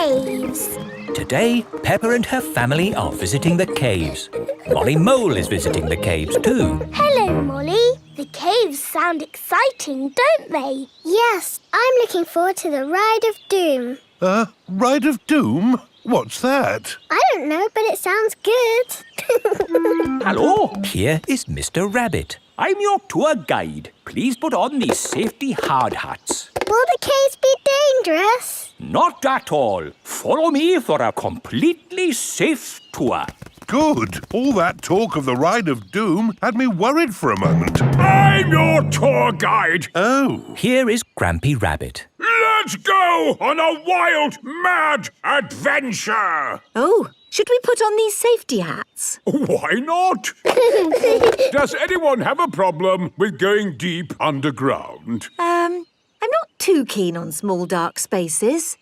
caves. Today, Peppa and her family are visiting the caves. Molly Mole is visiting the caves too. Hello, Molly. The caves sound exciting, don't they? Yes, I'm looking forward to the Ride of Doom. Ride of Doom? What's that? I don't know, but it sounds good. Hello, Here is Mr. Rabbit. I'm your tour guide. Please put on these safety hard hats. Will the caves be dangerous? Not at all. Follow me for a completely safe tour. Good. All that talk of the Ride of Doom had me worried for a moment. I'm your tour guide. Oh. Here is Grampy Rabbit. Let's go on a wild, mad adventure. Oh, should we put on these safety hats? Why not? Does anyone have a problem with going deep underground? I'm not too keen on small dark spaces.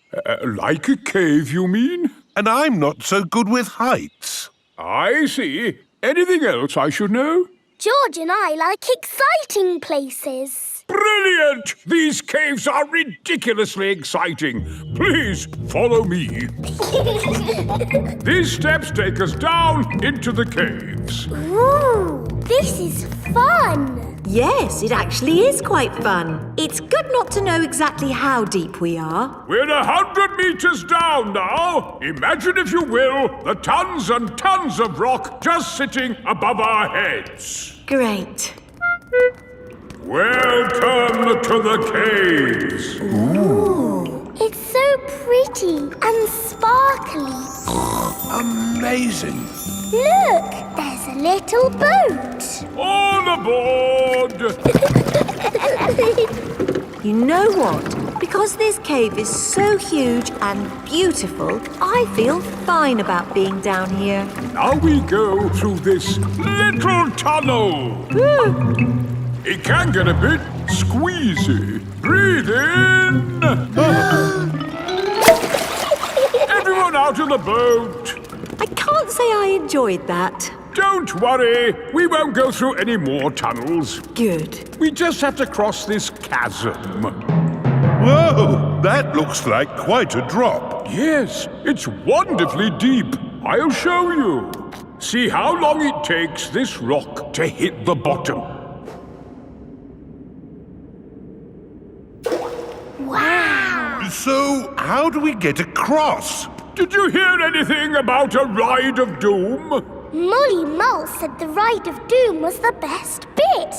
Like a cave, you mean? And I'm not so good with heights. I see. Anything else I should know? George and I like exciting places. Brilliant! These caves are ridiculously exciting. Please follow me. These steps take us down into the caves. Ooh, this is fun. Yes, it actually is quite fun. It's good not to know exactly how deep we are. We're 100 meters down now. Imagine, if you will, the tons and tons of rock just sitting above our heads. Great. Welcome to the caves. Ooh, it's so pretty and sparkly. Amazing. Look, there's a little boat. All aboard! You know what? Because this cave is so huge and beautiful, I feel fine about being down here. Now we go through this little tunnel. It can get a bit squeezy. Breathe in. Everyone out of the boat. I can't say I enjoyed that. Don't worry, we won't go through any more tunnels. Good. We just have to cross this chasm. Whoa, that looks like quite a drop. Yes, it's wonderfully deep. I'll show you. See how long it takes this rock to hit the bottom. Wow. So, how do we get across? Did you hear anything about a Ride of Doom? Molly Mole said the Ride of Doom was the best bit.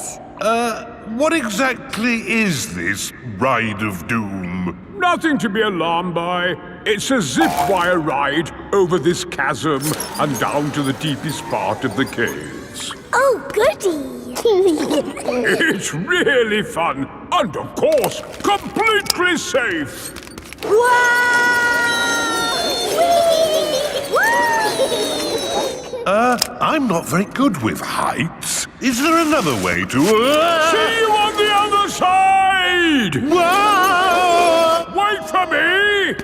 What exactly is this Ride of Doom? Nothing to be alarmed by. It's a zip wire ride over this chasm and down to the deepest part of the caves. Oh, goody. It's really fun and, of course, completely safe. I'm not very good with heights. Is there another way to... See you on the other side! Wait for me!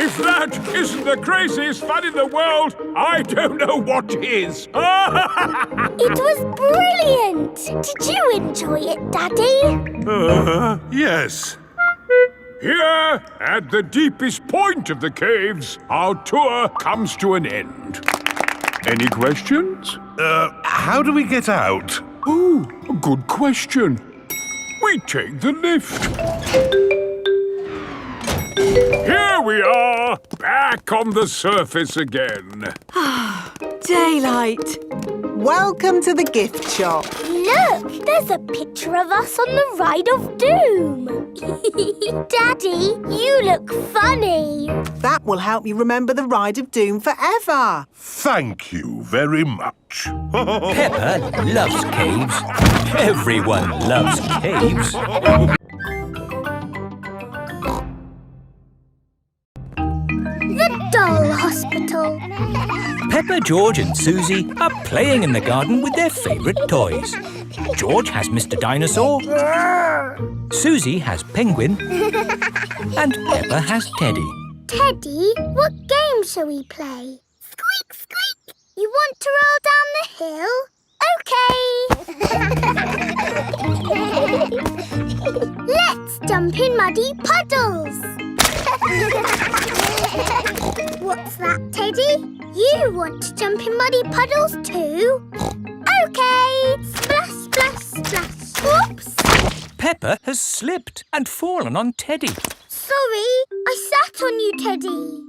If that isn't the craziest fun in the world, I don't know what is. It was brilliant. Did you enjoy it, Daddy? Yes. Here, at the deepest point of the caves, our tour comes to an end. Any questions? How do we get out? Oh, a good question. We take the lift. Here we are, back on the surface again. Daylight. Welcome to the gift shop. Look, there's a picture of us on the Ride of Doom. Daddy, you look funny. That will help you remember the Ride of Doom forever. Thank you very much. Peppa loves caves. Everyone loves caves. The Doll Hospital. Peppa, George and Susie are playing in the garden with their favourite toys. George has Mr. Dinosaur, Susie has Penguin, and Peppa has Teddy. Teddy, what game shall we play? Squeak, squeak. You want to roll down the hill? OK. Let's jump in muddy puddles. What's that, Teddy? You want to jump in muddy puddles too? OK, splash, splash, splash. Whoops! Peppa has slipped and fallen on Teddy. Sorry, I sat on you, Teddy.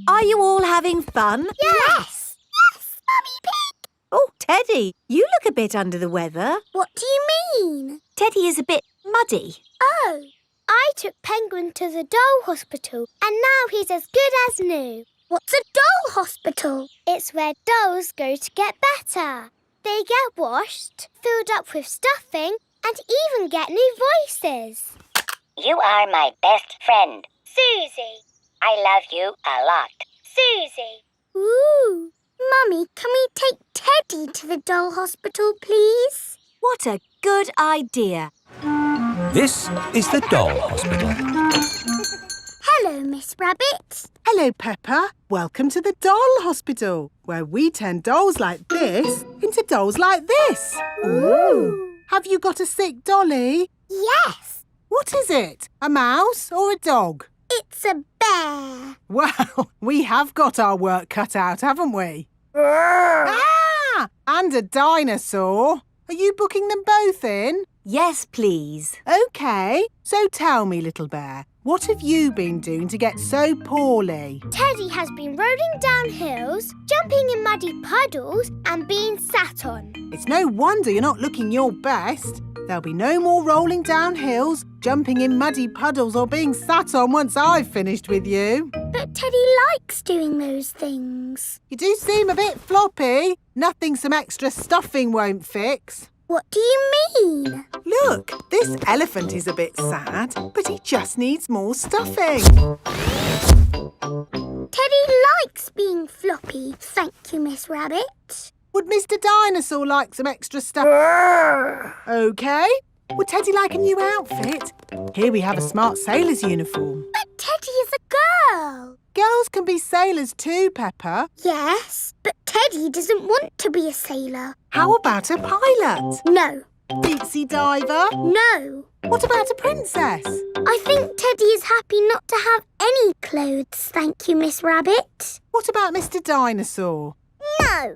Are you all having fun? Yes. Yes, Mummy Pig. Oh, Teddy, you look a bit under the weather. What do you mean? Teddy is a bit muddy. Oh, I took Penguin to the doll hospital and now he's as good as new. What's a doll hospital? It's where dolls go to get better. They get washed, filled up with stuffing and even get new voices. You are my best friend. Susie. I love you a lot. Susie. Ooh. Mummy, can we take Teddy to the doll hospital, please? What a good idea. This is the doll hospital. Hello, Miss Rabbit. Hello, Peppa. Welcome to the doll hospital, where we turn dolls like this into dolls like this. Ooh. Have you got a sick dolly? Yes, What is it? A mouse or a dog? it's a bear. Well, we have got our work cut out, haven't we? Ah! And a dinosaur. Are you booking them both in? Yes, please. OK. So tell me, little bear, what have you been doing to get so poorly? Teddy has been rolling down hills, jumping in muddy puddles and being sat on. It's no wonder you're not looking your best. There'll be no more rolling down hills, jumping in muddy puddles or being sat on once I've finished with you. But Teddy likes doing those things. You do seem a bit floppy. Nothing some extra stuffing won't fix. What do you mean? Look, this elephant is a bit sad, but he just needs more stuffing. Teddy likes being floppy, thank you, Miss Rabbit. Would Mr. Dinosaur like some extra stuff? OK. Would Teddy like a new outfit? Here we have a smart sailor's uniform. But Teddy is a girl. Girls can be sailors too, Peppa. Yes, but Teddy doesn't want to be a sailor. How about a pilot? No, Deep sea diver? no. What about a princess? I think Teddy is happy not to have any clothes, thank you, Miss Rabbit. What about Mr. Dinosaur? No.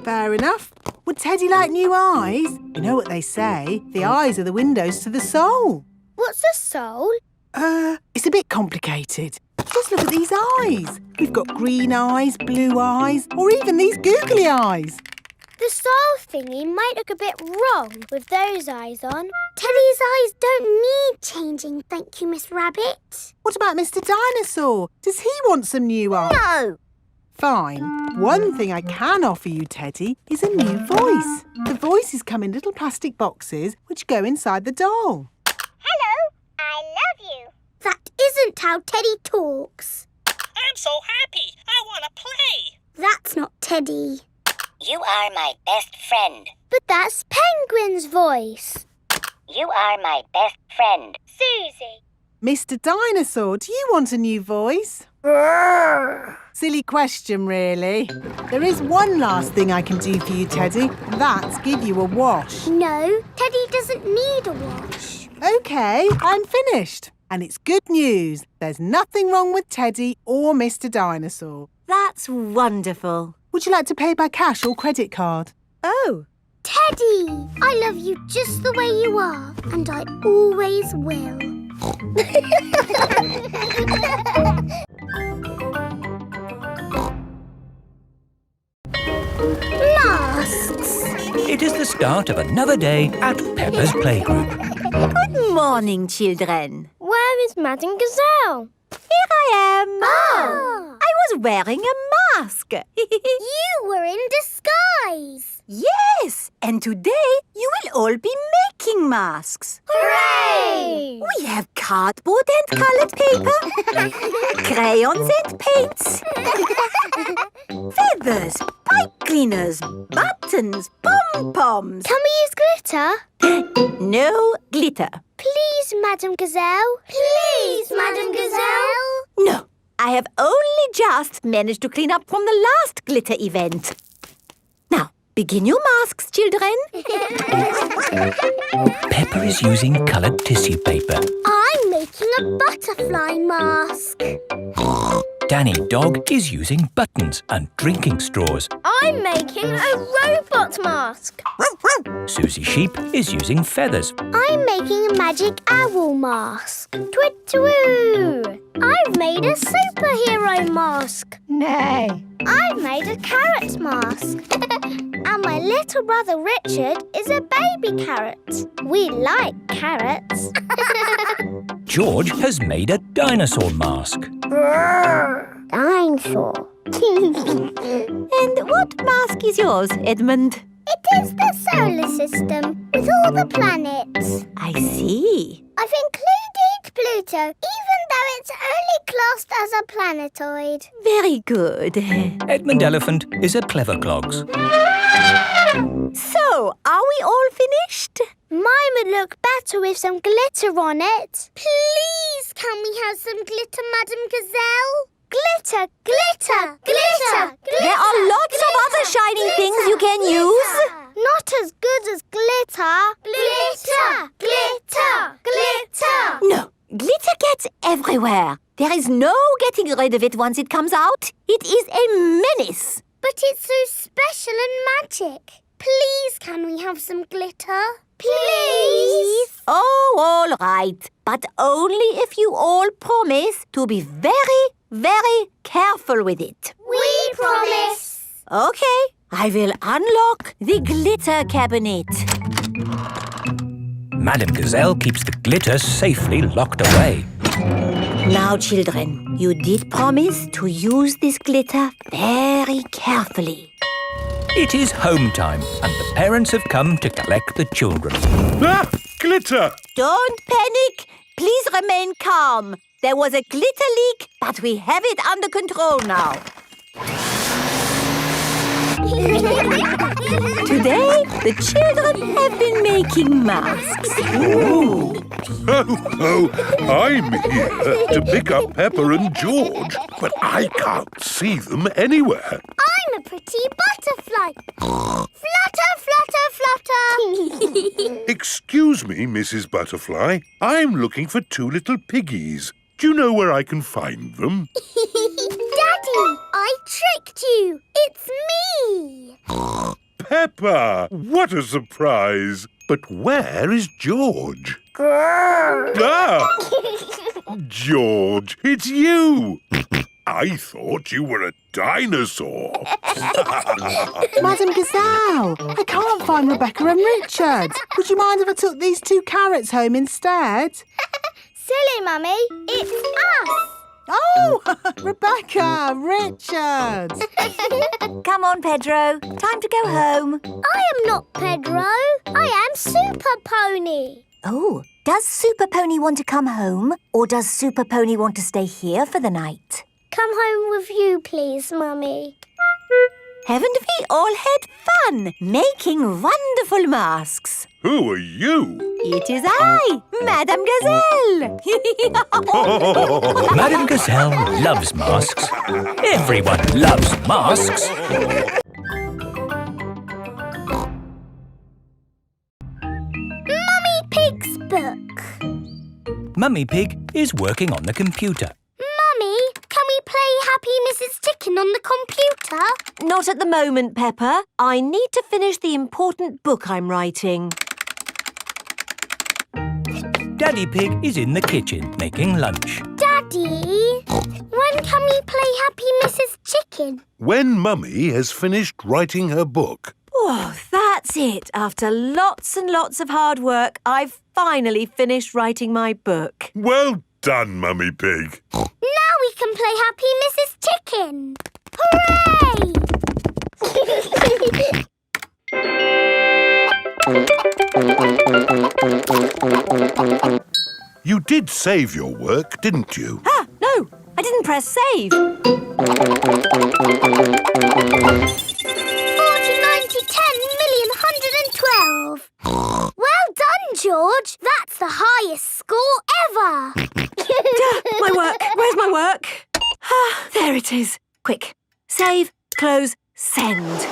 Fair enough. Would Teddy like new eyes? You know what they say, the eyes are the windows to the soul. What's a soul? It's a bit complicated. Just look at these eyes. We've got green eyes, blue eyes, or even these googly eyes. The soul thingy might look a bit wrong with those eyes on. Teddy's eyes don't need changing, thank you, Miss Rabbit. What about Mr. Dinosaur? Does he want some new eyes? No. Fine. One thing I can offer you, Teddy, is a new voice. The voices come in little plastic boxes which go inside the doll. Hello, I love you. That isn't how Teddy talks. I'm so happy. I want to play. That's not Teddy. You are my best friend. But that's Penguin's voice. You are my best friend. Susie. Mr. Dinosaur, do you want a new voice? Silly question, really. There is one last thing I can do for you, Teddy. That's give you a wash. No, Teddy doesn't need a wash. OK, I'm finished. And it's good news. There's nothing wrong with Teddy or Mr. Dinosaur. That's wonderful. Would you like to pay by cash or credit card? Oh, Teddy, I love you just the way you are, and I always will. Masks. It is the start of another day at Peppa's playgroup. good morning, children. Where is Madame Gazelle? Here I am. Oh. I was wearing a mask. You were in disguise. Yes, and today you will all be making masks. Hooray! We have cardboard and coloured paper, crayons and paints, feathers, pipe cleaners, buttons, pom-poms. Can we use glitter? No glitter. Please, Madame Gazelle. Please, Madame Gazelle. No, I have only just managed to clean up from the last glitter event. Now, Begin your masks, children. Peppa is using coloured tissue paper. I'm making a butterfly mask. Danny Dog is using buttons and drinking straws. I'm making a robot mask. Susie Sheep is using feathers. I'm making a magic owl mask. Twit-twoo! I've made a superhero mask. Nay. I've made a carrot mask. And my little brother Richard is a baby carrot. We like carrots. George has made a dinosaur mask. Dinosaur. And what mask is yours, Edmund? It is the solar system with all the planets. I see. I've included Pluto, even though it's only classed as a planetoid. Very good. Edmund Elephant is a clever clogs. So, are we all finished? Mine would look better with some glitter on it. Please, can we have some glitter, Madam Gazelle? Glitter, glitter, glitter, glitter. There are lots of other shiny things you can use. Not as good as glitter. Glitter, glitter, glitter. No, glitter gets everywhere. There is no getting rid of it once it comes out. It is a menace. But it's so special and magic. Please, can we have some glitter? Please. Oh, all right. But only if you all promise to be very, very careful with it. We promise. Okay, I will unlock the glitter cabinet. Madam Gazelle keeps the glitter safely locked away. Now, children, you did promise to use this glitter very carefully. It is home time and the parents have come to collect the children. Ah! Glitter! Don't panic. Please remain calm. There was a glitter leak, but we have it under control now. Today, the children have been making masks. Oh, I'm here to pick up Peppa and George, but I can't see them anywhere. I'm a pretty butterfly. Flutter, flutter, flutter. Excuse me, Mrs. Butterfly. I'm looking for two little piggies. Do you know where I can find them? Daddy, I tricked you. It's me. Peppa! What a surprise! But where is George? Ah! George, it's you! I thought you were a dinosaur. Madam Gazelle, I can't find Rebecca and Richard. Would you mind if I took these 2 carrots home instead? Silly, Mummy. It's us. Oh, Rebecca, Richard. Come on, Pedro. Time to go home. I am not Pedro. I am Super Pony. Oh, does Super Pony want to come home? Or does Super Pony want to stay here for the night? Come home with you, please, Mummy. Haven't we all had fun making wonderful masks? Who are you? It is I, Madame Gazelle. Madam Gazelle loves masks. Everyone loves masks. Mummy Pig's book. Mummy Pig is working on the computer. Mummy, can we play Happy Mrs. Chicken on the computer? Not at the moment, Peppa. I need to finish the important book I'm writing. Daddy Pig is in the kitchen making lunch. Daddy, when can we play Happy Mrs. Chicken? When Mummy has finished writing her book. Oh, that's it. After lots and lots of hard work, I've finally finished writing my book. Well done, Mummy Pig. Now we can play Happy Mrs. Chicken. Hooray! You did save your work, didn't you? Ah, no, I didn't press save. 40, 90, 10 million, 112. Well done, George. That's the highest score ever. My work. Where's my work? Ah, there it is. Quick. Save, close, send.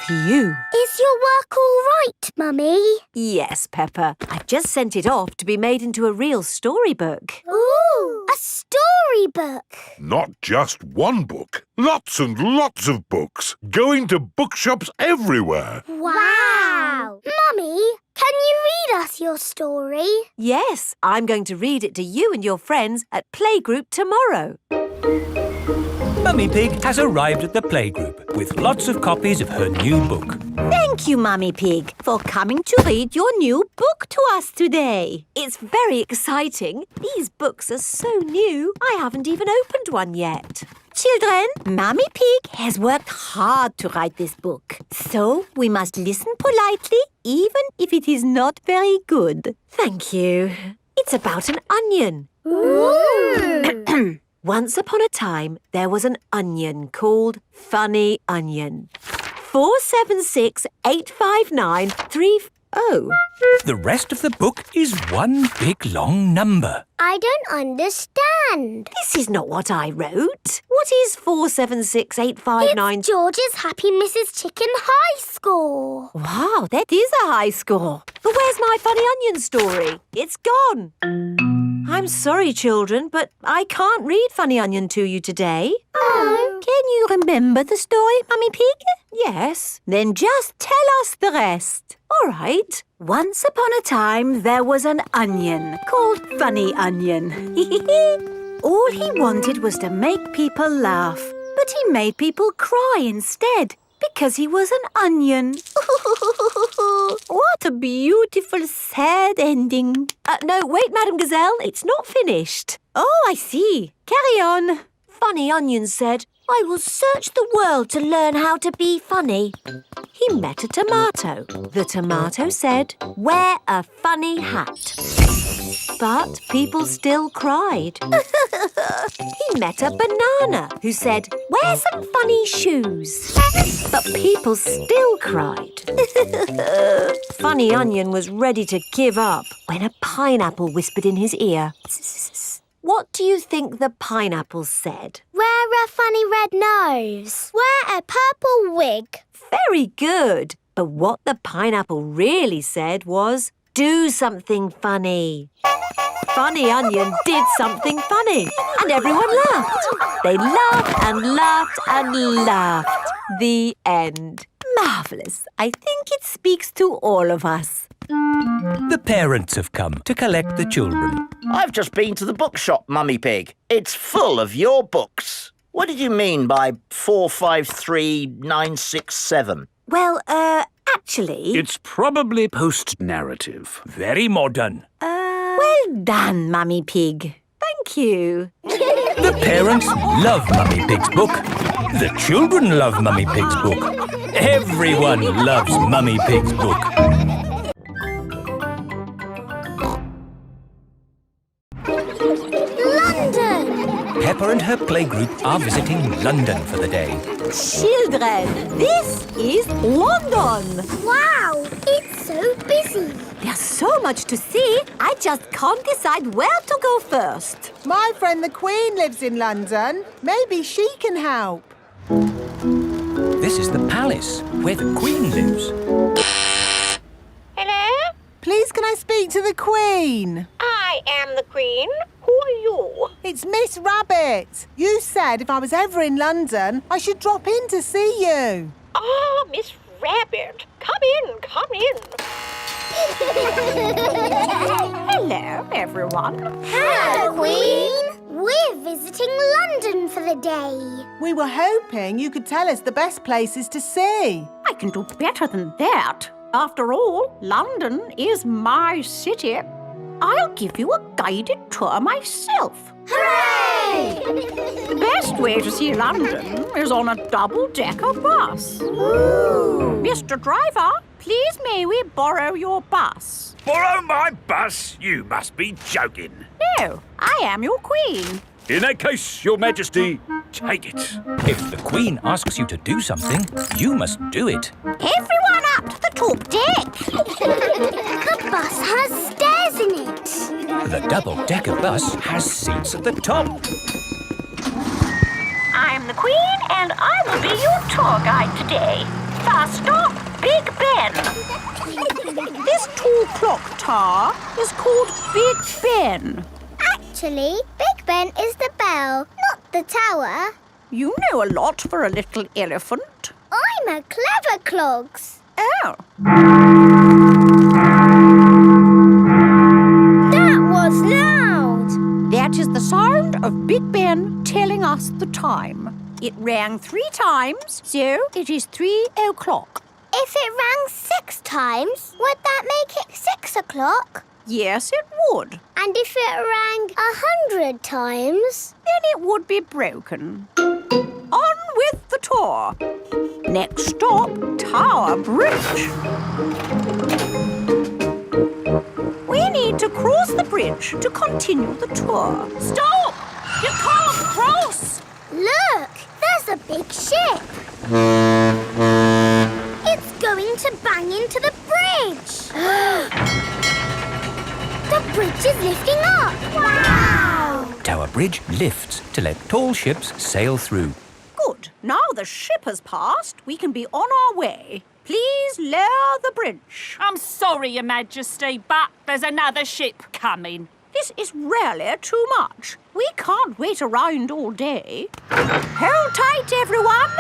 Phew. Is your work all right, Mummy? Yes, Peppa. I've just sent it off to be made into a real storybook. Ooh, a storybook. Not just one book. Lots and lots of books. Going to bookshops everywhere. Wow. Mummy, can you read us your story? Yes, I'm going to read it to you and your friends at playgroup tomorrow. Mummy Pig has arrived at the playgroup with lots of copies of her new book. Thank you, Mummy Pig, for coming to read your new book to us today. It's very exciting. These books are so new, I haven't even opened one yet. Children, Mummy Pig has worked hard to write this book. So we must listen politely, even if it is not very good. Thank you. It's about an onion. Ooh. Once upon a time, there was an onion called Funny Onion. 4768593. Oh. The rest of the book is one big long number. I don't understand. This is not what I wrote. What is 4768593? It's George's Happy Mrs. Chicken high score. Wow, that is a high score. But where's my Funny Onion story? It's gone. I'm sorry, children, but I can't read Funny Onion to you today. Oh. Can you remember the story, Mummy Pig? Yes. Then just tell us the rest. All right. Once upon a time, there was an onion called Funny Onion. All he wanted was to make people laugh, but he made people cry instead because he was an onion. What a beautiful, sad ending. No, wait, Madam Gazelle, it's not finished. Oh, I see. Carry on. Funny Onion said, I will search the world to learn how to be funny. He met a tomato. The tomato said, wear a funny hat. But people still cried. He met a banana who said, wear some funny shoes. But people still cried. Funny Onion was ready to give up when a pineapple whispered in his ear. What do you think the pineapple said? Wear a funny red nose. Wear a purple wig. Very good. But what the pineapple really said was, do something funny. Funny Onion did something funny, and everyone laughed. They laughed and laughed and laughed. The end. Marvellous. I think it speaks to all of us. The parents have come to collect the children. I've just been to the bookshop, Mummy Pig. It's full of your books. What did you mean by 453967? Well, actually... It's probably post-narrative. Very modern. Well done, Mummy Pig. Thank you. The parents love Mummy Pig's book. The children love Mummy Pig's book. Everyone loves Mummy Pig's book. London! Peppa and her playgroup are visiting London for the day. Children, this is London. Wow, it's so busy. There's so much to see, I just can't decide where to go first. My friend the Queen lives in London. Maybe she can help. This is the palace where the Queen lives. Hello? Please can I speak to the Queen? I am the Queen. Who are you? It's Miss Rabbit. You said if I was ever in London, I should drop in to see you. Ah, Miss Rabbit. Come in, come in. Hello, everyone. Hello, Queen. We're visiting London for the day. We were hoping you could tell us the best places to see. I can do better than that. After all, London is my city. I'll give you a guided tour myself. Hooray! The best way to see London is on a double-decker bus. Ooh. Mr. Driver, please may we borrow your bus? Borrow my bus? You must be joking. No, I am your queen. In that case, Your Majesty, take it. If the Queen asks you to do something, you must do it. Everyone up to the top deck. The bus has stairs in it. The double-decker bus has seats at the top. I'm the queen and I will be your tour guide today. Faster, Big Ben. This tall clock tower is called Big Ben. Actually, Big Ben is the bell, not the tower. You know a lot for a little elephant. I'm a clever clogs. Oh. That was loud. That is the sound of Big Ben telling us the time. It rang 3 times, so it is 3 o'clock. If it rang 6 times, would that make it 6 o'clock? Yes, it would. And if it rang 100 times? Then it would be broken. On with the tour. Next stop, Tower Bridge. We need to cross the bridge to continue the tour. Stop! You can't cross! Look, there's a big ship. It's going to bang into the bridge. The bridge is lifting up. Wow! Tower Bridge lifts to let tall ships sail through. Good. Now the ship has passed, we can be on our way. Please lower the bridge. I'm sorry, Your Majesty, but there's another ship coming. This is really too much. We can't wait around all day. Hold tight, everyone.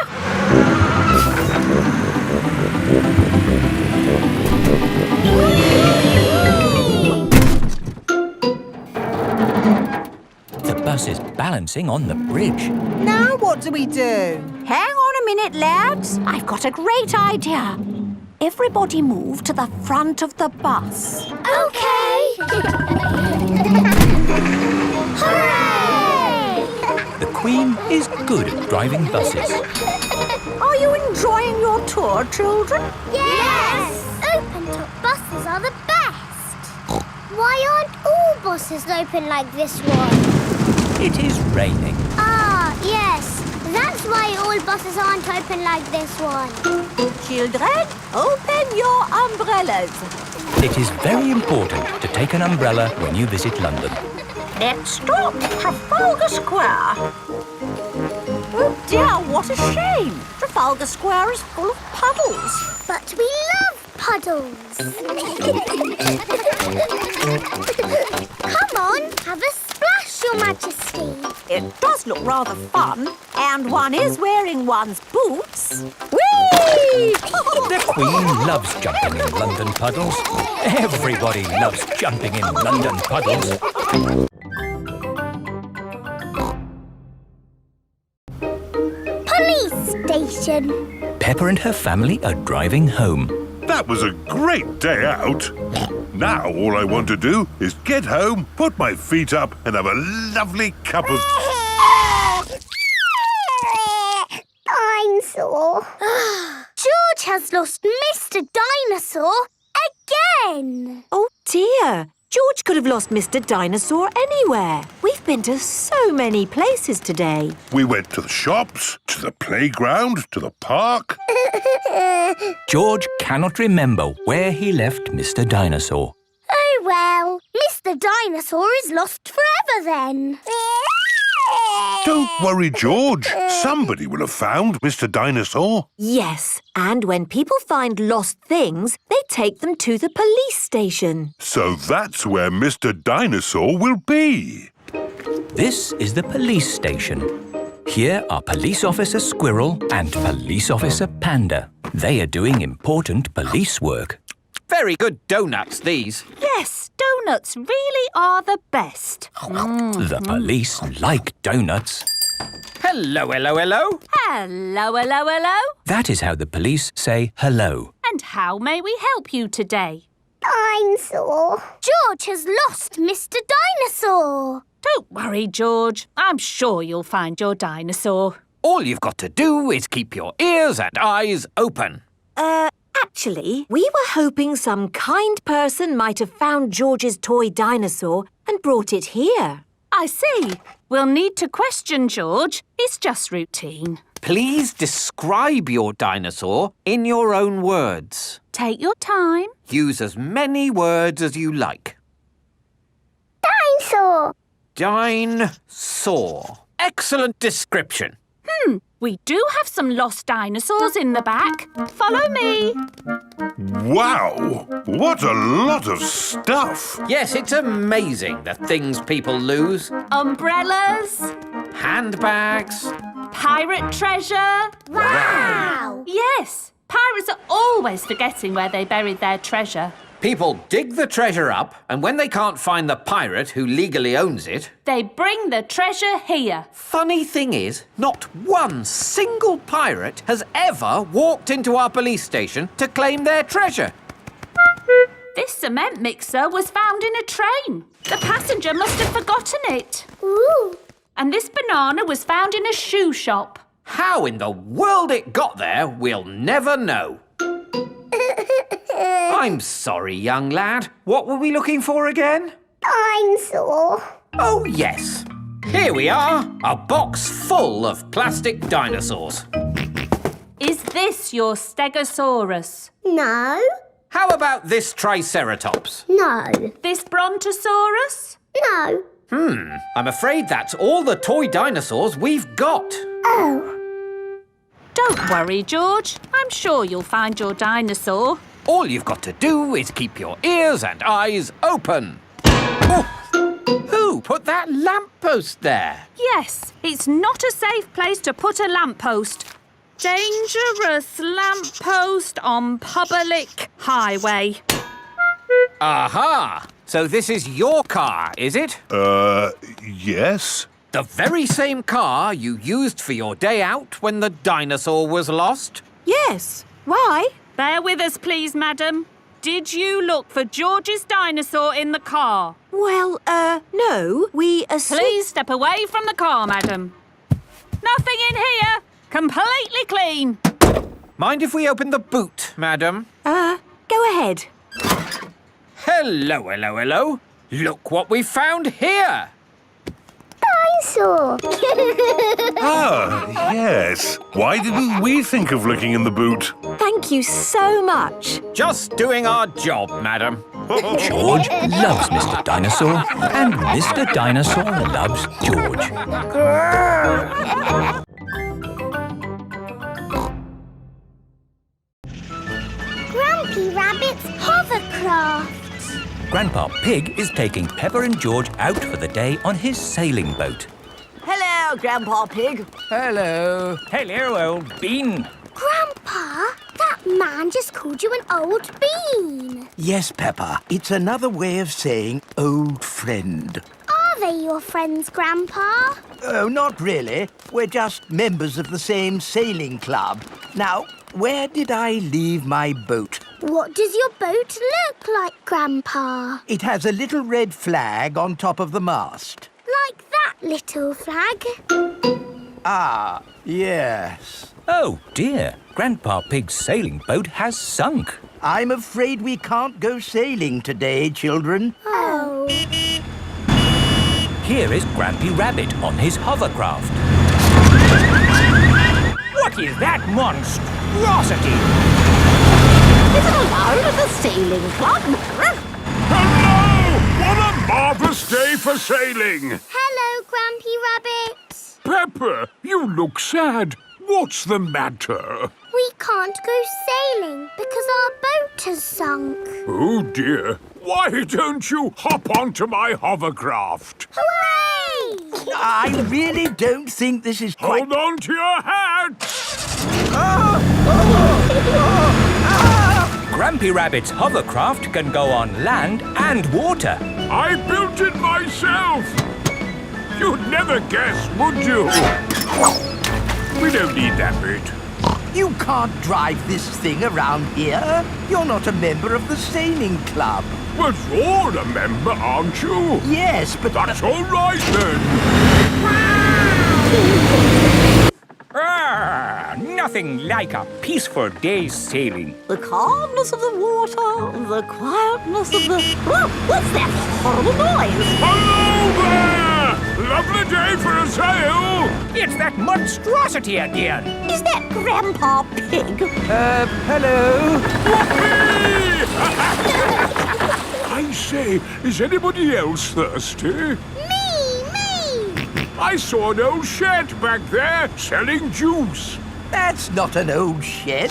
The bus is balancing on the bridge. Now what do we do? Hang on a minute, lads. I've got a great idea. Everybody move to the front of the bus. Okay. Hooray! The Queen is good at driving buses. Are you enjoying your tour, children? Yes! Open-top buses are the best. Why aren't all buses open like this one? It is raining. Ah, yes. That's why all buses aren't open like this one. Children, open your umbrellas. It is very important to take an umbrella when you visit London. Next stop, Trafalgar Square. Oh dear, what a shame. Trafalgar Square is full of puddles. But we love puddles. Come on, have a splash, Your Majesty. It does look rather fun, and one is wearing one's boots. Whee! The Queen loves jumping in London puddles. Everybody loves jumping in London puddles. Police station. Peppa and her family are driving home. That was a great day out. Now all I want to do is get home, put my feet up and have a lovely cup of... I'm sore. George has lost Mr. Dinosaur again. Oh dear, George could have lost Mr. Dinosaur anywhere. We've been to so many places today. We went to the shops, to the playground, to the park. George cannot remember where he left Mr. Dinosaur. Oh well, Mr. Dinosaur is lost forever then. Don't worry, George. Somebody will have found Mr. Dinosaur. Yes, and when people find lost things, they take them to the police station. So that's where Mr. Dinosaur will be. This is the police station. Here are Police Officer Squirrel and Police Officer Panda. They are doing important police work. Very good donuts, these. Yes, donuts really are the best. The police like donuts. Hello, hello, hello. Hello, hello, hello. That is how the police say hello. And how may we help you today? I'm sore. George has lost Mr. Dinosaur. Don't worry, George. I'm sure you'll find your dinosaur. All you've got to do is keep your ears and eyes open. Actually, we were hoping some kind person might have found George's toy dinosaur and brought it here. I see. We'll need to question George. It's just routine. Please describe your dinosaur in your own words. Take your time. Use as many words as you like. Dinosaur. Dinosaur. Excellent description. We do have some lost dinosaurs in the back. Follow me. Wow! What a lot of stuff! Yes, it's amazing the things people lose. Umbrellas, Handbags. pirate treasure. Wow! Yes, pirates are always forgetting where they buried their treasure. People dig the treasure up, and when they can't find the pirate who legally owns it... They bring the treasure here. Funny thing is, not one single pirate has ever walked into our police station to claim their treasure. This cement mixer was found in a train. The passenger must have forgotten it. Ooh! And this banana was found in a shoe shop. How in the world it got there, we'll never know. I'm sorry, young lad. What were we looking for again? Dinosaur. Oh, yes. Here we are, a box full of plastic dinosaurs. Is this your Stegosaurus? No. How about this Triceratops? No. This Brontosaurus? No. I'm afraid that's all the toy dinosaurs we've got. Oh. Don't worry, George. I'm sure you'll find your dinosaur. All you've got to do is keep your ears and eyes open. Oh, who put that lamppost there? Yes, it's not a safe place to put a lamppost. Dangerous lamppost on public highway. Aha! So this is your car, is it? Yes? The very same car you used for your day out when the dinosaur was lost? Yes. Why? Bear with us, please, madam. Did you look for George's dinosaur in the car? Well, no. We Please step away from the car, madam. Nothing in here. Completely clean. Mind if we open the boot, madam? Go ahead. Hello, hello, hello. Look what we found here. Dinosaur. Ah, yes. Why didn't we think of looking in the boot? Thank you so much. Just doing our job, madam. George loves Mr. Dinosaur, and Mr. Dinosaur loves George. Grumpy Rabbit's hovercraft. Grandpa Pig is taking Peppa and George out for the day on his sailing boat. Hello, Grandpa Pig. Hello. Hello, old bean. Grandpa, that man just called you an old bean. Yes, Peppa. It's another way of saying old friend. Are they your friends, Grandpa? Oh, not really. We're just members of the same sailing club. Now, where did I leave my boat? What does your boat look like, Grandpa? It has a little red flag on top of the mast. Like that little flag? Ah, yes. Oh dear, Grandpa Pig's sailing boat has sunk. I'm afraid we can't go sailing today, children. Oh. Here is Grampy Rabbit on his hovercraft. What is that monstrosity? Is it allowed at the sailing club? Hello! What a marvellous day for sailing! Hello, Grampy Rabbit. Peppa, you look sad. What's the matter? We can't go sailing because our boat has sunk. Oh dear. Why don't you hop onto my hovercraft? Hooray! I really don't think this is quite... Hold on to your hat! Grampy Rabbit's hovercraft can go on land and water. I built it myself! You'd never guess, would you? We don't need that bit. You can't drive this thing around here. You're not a member of the sailing club. But you're a member, aren't you? Yes, but... That's all right, then. Nothing like a peaceful day's sailing. The calmness of the water, the quietness of the... Oh, what's that horrible noise? Hello there! Lovely day for a sail! It's that monstrosity again. Is that Grandpa Pig? Hello. I say, is anybody else thirsty? Me! I saw an old shed back there selling juice. That's not an old shed.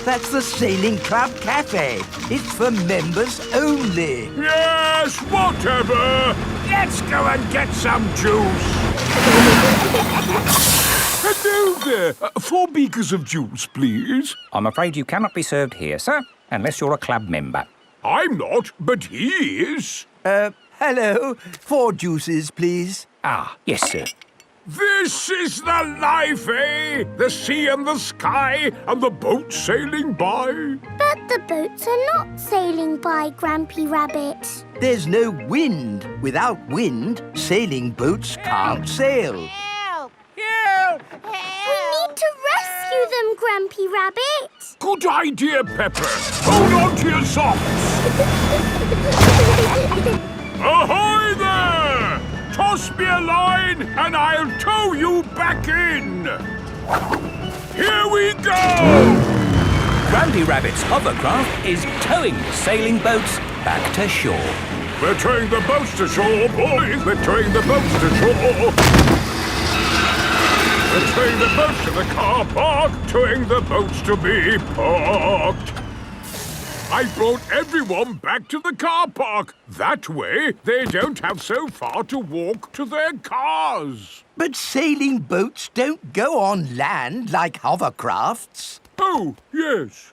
That's the Sailing Club Cafe. It's for members only. Yes, whatever. Let's go and get some juice. Hello there. 4 beakers of juice, please. I'm afraid you cannot be served here, sir, unless you're a club member. I'm not, but he is. Hello. 4 juices, please. Ah, yes, sir. This is the life, eh? The sea and the sky and the boat sailing by. But the boats are not sailing by, Grampy Rabbit. There's no wind. Without wind, sailing boats can't sail. Help! We need to rescue them, Grampy Rabbit. Good idea, Pepper. Hold on to your socks. Ahoy there! Toss me a line and I'll tow you back in. Here we go! Grampy Rabbit's hovercraft is towing the sailing boats back to shore. We're towing the boats to shore, boys. We're towing the boats to shore. We're towing the boats to the car park, towing the boats to be parked. I brought everyone back to the car park. That way, they don't have so far to walk to their cars. But sailing boats don't go on land like hovercrafts. Oh, yes.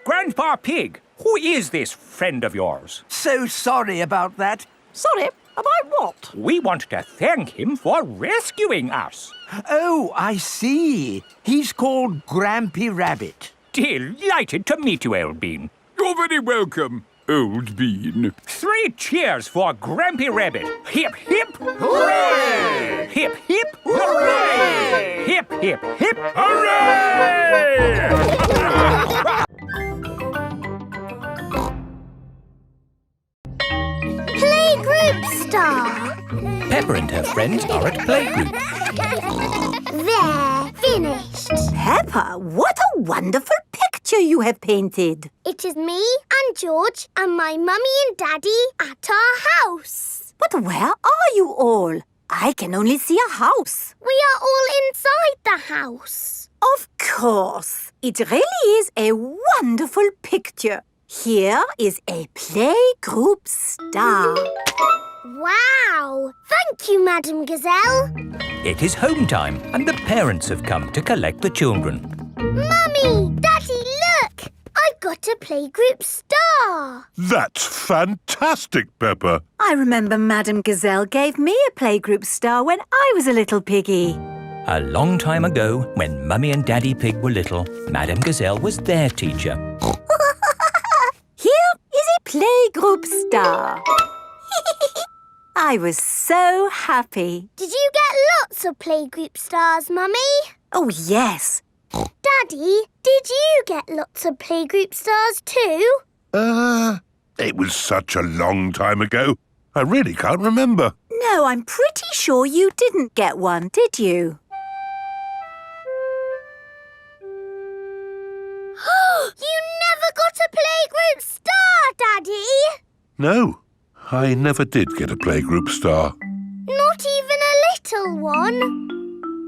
Grandpa Pig, who is this friend of yours? So sorry about that. Sorry, about what? We want to thank him for rescuing us. Oh, I see. He's called Grampy Rabbit. Delighted to meet you, Old Bean. You're very welcome, Old Bean. 3 cheers for Grampy Rabbit. Hip, hip, hooray! Hip, hip, hooray! Hip, hip, hip, Hooray! Playgroup Star. Pepper and her friends are at playgroup. There, finished. Peppa, what a wonderful picture you have painted. It is me and George and my mummy and daddy at our house. But where are you all? I can only see a house. We are all inside the house. Of course. It really is a wonderful picture. Here is a playgroup star. Wow! Thank you, Madam Gazelle. It is home time and the parents have come to collect the children. Mummy! Daddy, look! I've got a playgroup star. That's fantastic, Pepper. I remember Madam Gazelle gave me a playgroup star when I was a little piggy. A long time ago, when Mummy and Daddy Pig were little, Madam Gazelle was their teacher. Here is a playgroup star. I was so happy. Did you get lots of playgroup stars, Mummy? Oh, yes. Daddy, did you get lots of playgroup stars too? It was such a long time ago. I really can't remember. No, I'm pretty sure you didn't get one, did you? You never got a playgroup star, Daddy! No, I never did get a playgroup star. Not even a little one?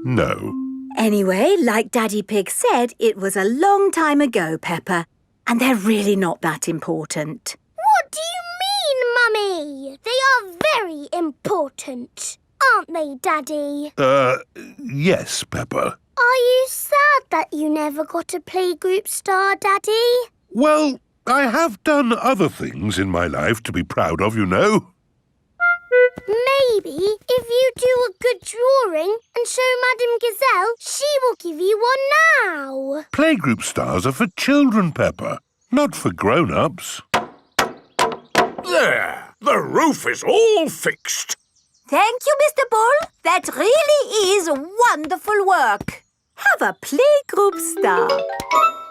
No. Anyway, like Daddy Pig said, it was a long time ago, Peppa, and they're really not that important. What do you mean, Mummy? They are very important, aren't they, Daddy? Yes, Pepper. Are you sad that you never got a playgroup star, Daddy? Well, I have done other things in my life to be proud of, you know. Maybe if you do a good drawing and show Madame Gazelle, she will give you one now. Playgroup stars are for children, Pepper, not for grown-ups. There! The roof is all fixed. Thank you, Mr. Bull. That really is wonderful work. Have a playgroup star.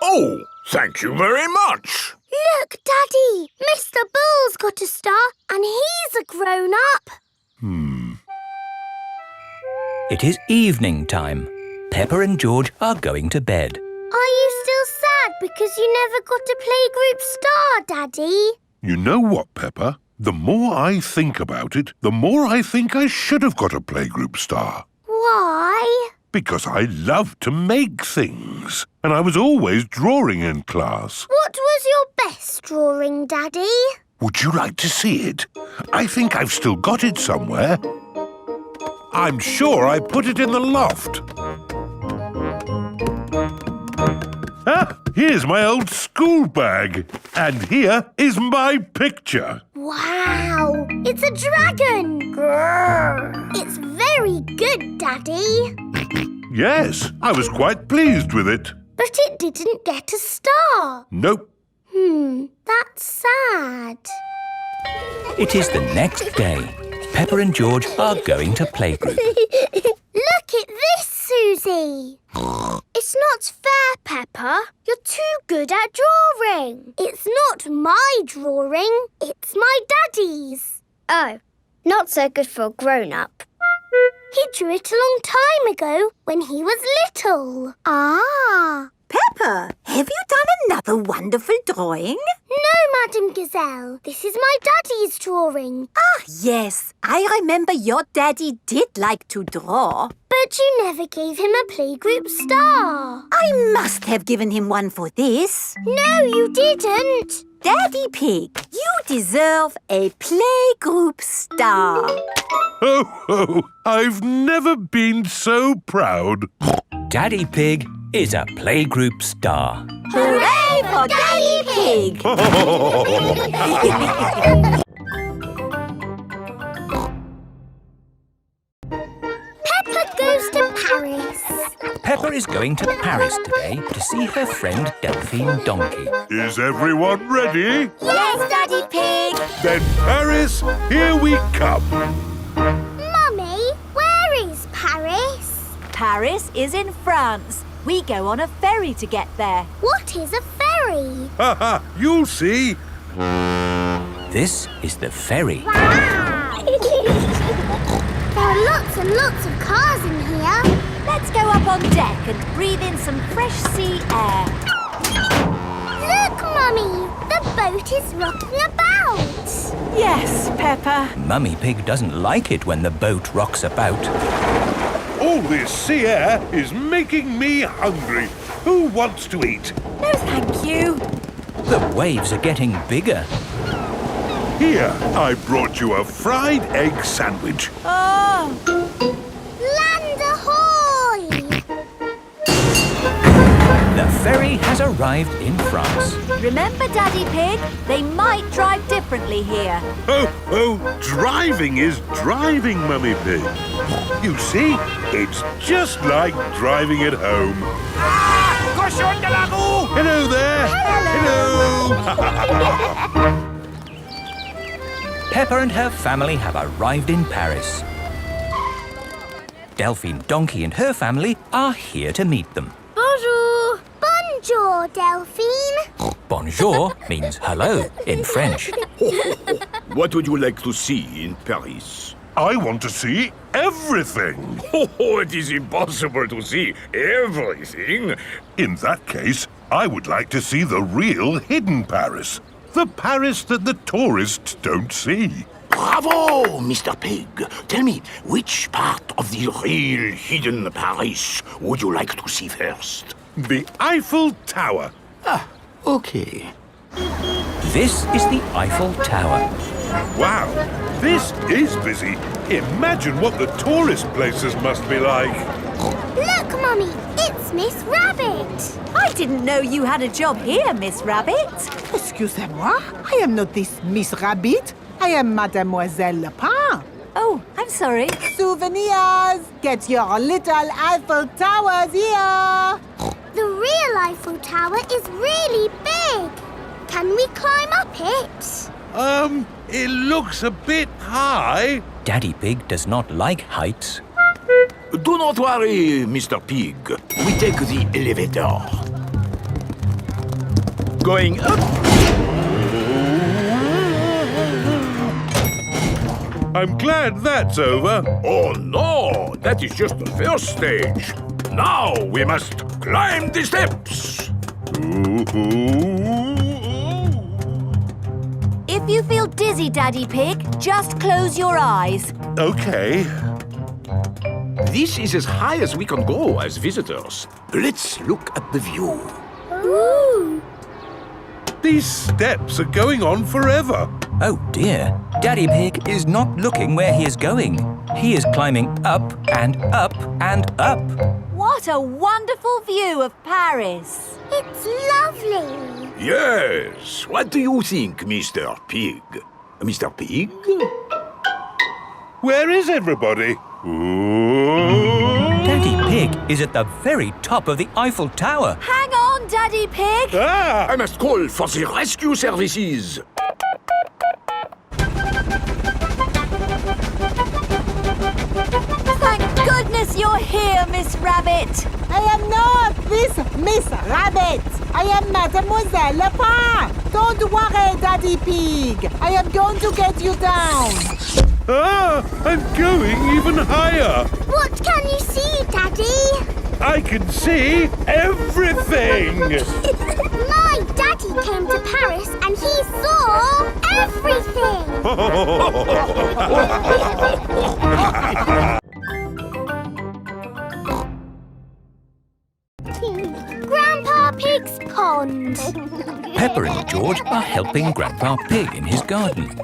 Oh, thank you very much. Look, Daddy, Mr. Bull's got a star and he's a grown-up. It is evening time. Pepper and George are going to bed. Are you still sad because you never got a playgroup star, Daddy? You know what, Pepper? The more I think about it, the more I think I should have got a playgroup star. Because I love to make things. And I was always drawing in class. What was your best drawing, Daddy? Would you like to see it? I think I've still got it somewhere. I'm sure I put it in the loft. Ah, here's my old school bag. And here is my picture. Wow! It's a dragon! Grrr. It's very good, Daddy. Yes, I was quite pleased with it. But it didn't get a star. Nope. That's sad. It is the next day. Peppa and George are going to playgroup. Look at this, Susie. It's not fair, Peppa. You're too good at drawing. It's not my drawing. It's my Daddy's. Oh, not so good for a grown-up. He drew it a long time ago when he was little. Ah. Peppa, have you done another wonderful drawing? No, Madam Gazelle. This is my Daddy's drawing. Ah, yes. I remember your daddy did like to draw. But you never gave him a playgroup star. I must have given him one for this. No, you didn't. Daddy Pig, you deserve a playgroup star. Ho, ho! I've never been so proud. Daddy Pig is a playgroup star. Hooray for Daddy Pig! Peppa goes to Paris. Peppa is going to Paris today to see her friend Delphine Donkey. Is everyone ready? Yes, Daddy Pig! Then Paris, here we come. Mummy, where is Paris? Paris is in France. We go on a ferry to get there. What is a ferry? Ha ha! You'll see. This is the ferry. Wow! There are lots and lots of cars in here. Let's go up on deck and breathe in some fresh sea air. Look, Mummy! The boat is rocking about. Yes, Peppa. Mummy Pig doesn't like it when the boat rocks about. All this sea air is making me hungry. Who wants to eat? No, thank you. The waves are getting bigger. Here, I brought you a fried egg sandwich. Oh! Land ahoy! The ferry has arrived in France. Remember, Daddy Pig? They might drive differently here. Oh, driving is driving, Mummy Pig. You see, it's just like driving at home. Cochon de la roue! Hello there. Hello. Peppa and her family have arrived in Paris. Delphine Donkey and her family are here to meet them. Bonjour. Bonjour, Delphine. Bonjour means hello in French. What would you like to see in Paris? I want to see everything. Oh, it is impossible to see everything. In that case, I would like to see the real hidden Paris. The Paris that the tourists don't see. Bravo, Mr. Pig. Tell me, which part of the real hidden Paris would you like to see first? The Eiffel Tower. Ah, okay. This is the Eiffel Tower. Wow, this is busy. Imagine what the tourist places must be like. Look, Mummy, it's Miss Rabbit. I didn't know you had a job here, Miss Rabbit. Excusez-moi, I am not this Miss Rabbit. I am Mademoiselle Lapin. Oh, I'm sorry. Souvenirs! Get your little Eiffel Towers here! The real Eiffel Tower is really big. Can we climb up it? It looks a bit high. Daddy Pig does not like heights. Do not worry, Mr. Pig. We take the elevator. Going up. I'm glad that's over. Oh no, that is just the first stage. Now we must climb the steps. If you feel dizzy, Daddy Pig, just close your eyes. Okay. This is as high as we can go as visitors. Let's look at the view. Ooh! These steps are going on forever. Oh dear, Daddy Pig is not looking where he is going. He is climbing up and up and up. What a wonderful view of Paris. It's lovely. Yes. What do you think, Mr. Pig? Mr. Pig? Where is everybody? Ooh. Daddy Pig is at the very top of the Eiffel Tower. Hang on, Daddy Pig. I must call for the rescue services. Thank goodness you're here, Miss Rabbit. I am not this Miss Rabbit. I am Mademoiselle Lepin. Don't worry, Daddy Pig. I am going to get you down. I'm going even higher. What can you see, Daddy? I can see everything. My daddy came to Paris and he saw everything. Grandpa Pig's pond. Peppa and George are helping Grandpa Pig in his garden.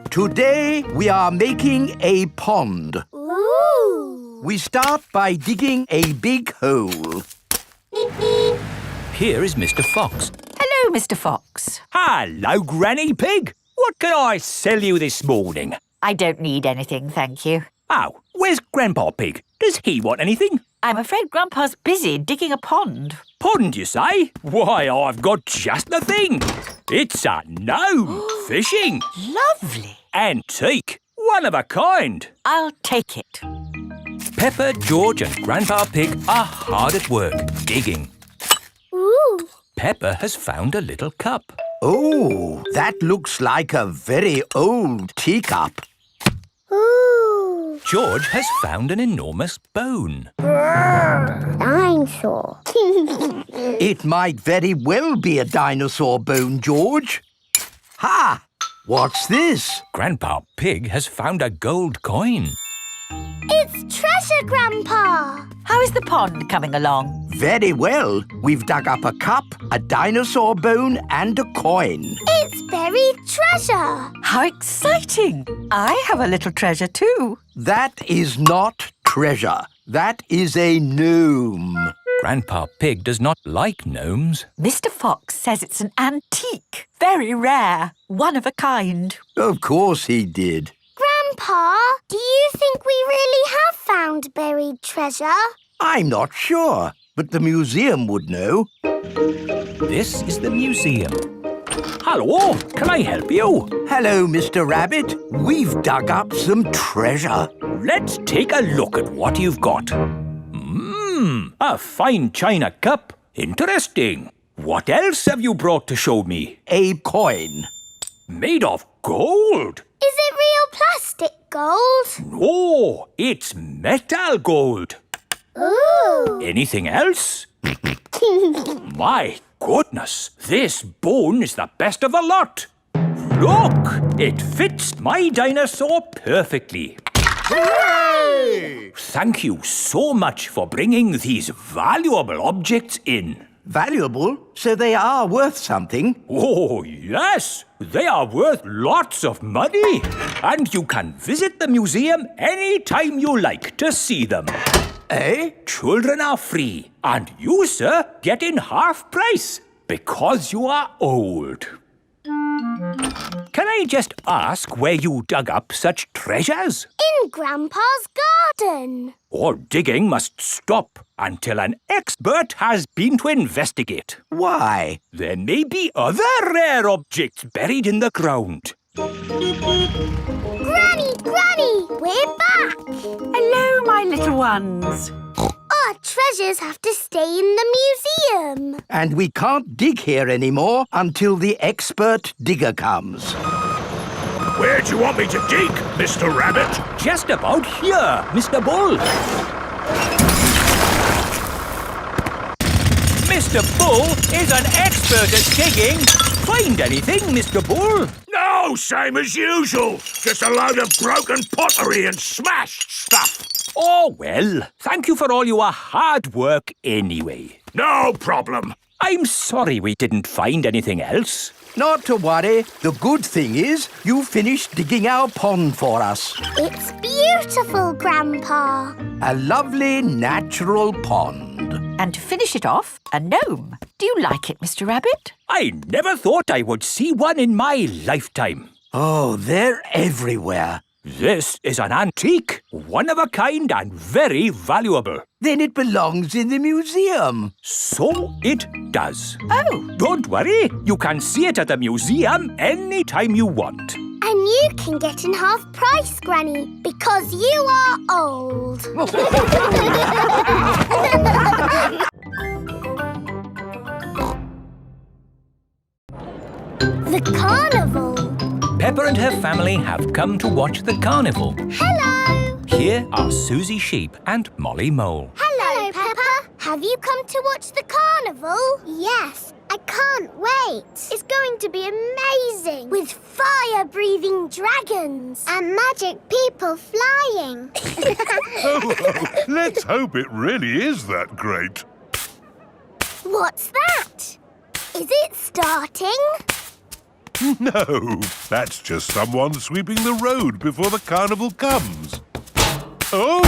Today we are making a pond. Ooh. We start by digging a big hole. Here is Mr. Fox. Hello, Mr. Fox. Hello, Granny Pig. What can I sell you this morning? I don't need anything, thank you. Oh, where's Grandpa Pig? Does he want anything? I'm afraid Grandpa's busy digging a pond. Pond, you say? Why, I've got just the thing. It's a gnome fishing. Lovely. Antique. One of a kind. I'll take it. Peppa, George and Grandpa Pig are hard at work, digging. Ooh. Peppa has found a little cup. Oh, that looks like a very old teacup. Ooh. George has found an enormous bone. Dinosaur. It might very well be a dinosaur bone, George. Ha! What's this? Grandpa Pig has found a gold coin. It's treasure, Grandpa. How is the pond coming along? Very well. We've dug up a cup, a dinosaur bone and a coin. It's buried treasure. How exciting! I have a little treasure too. That is not treasure. That is a gnome. Grandpa Pig does not like gnomes. Mr. Fox says it's an antique, very rare, one of a kind. Of course he did. Grandpa, do you think we really have found buried treasure? I'm not sure, but the museum would know. This is the museum. Hello, can I help you? Hello, Mr. Rabbit. We've dug up some treasure. Let's take a look at what you've got. A fine china cup. Interesting. What else have you brought to show me? A coin. Made of gold? Is it real plastic gold? No, it's metal gold. Ooh. Anything else? My goodness, this bone is the best of the lot. Look, it fits my dinosaur perfectly. Hooray! Thank you so much for bringing these valuable objects in. Valuable? So they are worth something? Oh, yes. They are worth lots of money. And you can visit the museum any time you like to see them. Eh? Children are free. And you, sir, get in half price because you are old. Can I just ask where you dug up such treasures? In Grandpa's garden. All digging must stop until an expert has been to investigate. Why? There may be other rare objects buried in the ground. Granny, Granny, we're back. Hello, my little ones. Our treasures have to stay in the museum. And we can't dig here anymore until the expert digger comes. Where do you want me to dig, Mr. Rabbit? Just about here, Mr. Bull. Mr. Bull is an expert at digging. Find anything, Mr. Bull? No, same as usual. Just a load of broken pottery and smashed stuff. Oh, well, thank you for all your hard work anyway. No problem. I'm sorry we didn't find anything else. Not to worry. The good thing is you finished digging our pond for us. It's beautiful, Grandpa. A lovely natural pond. And to finish it off, a gnome. Do you like it, Mr. Rabbit? I never thought I would see one in my lifetime. Oh, they're everywhere. This is an antique, one of a kind and very valuable. Then it belongs in the museum. So it does. Oh. Don't worry, you can see it at the museum anytime you want. And you can get in half price, Granny, because you are old. The carnival. Peppa and her family have come to watch the carnival. Hello. Here are Susie Sheep and Molly Mole. Hello, Peppa. Have you come to watch the carnival? Yes. I can't wait. It's going to be amazing. With fire-breathing dragons. And magic people flying. Let's hope it really is that great. What's that? Is it starting? No, that's just someone sweeping the road before the carnival comes. Oh,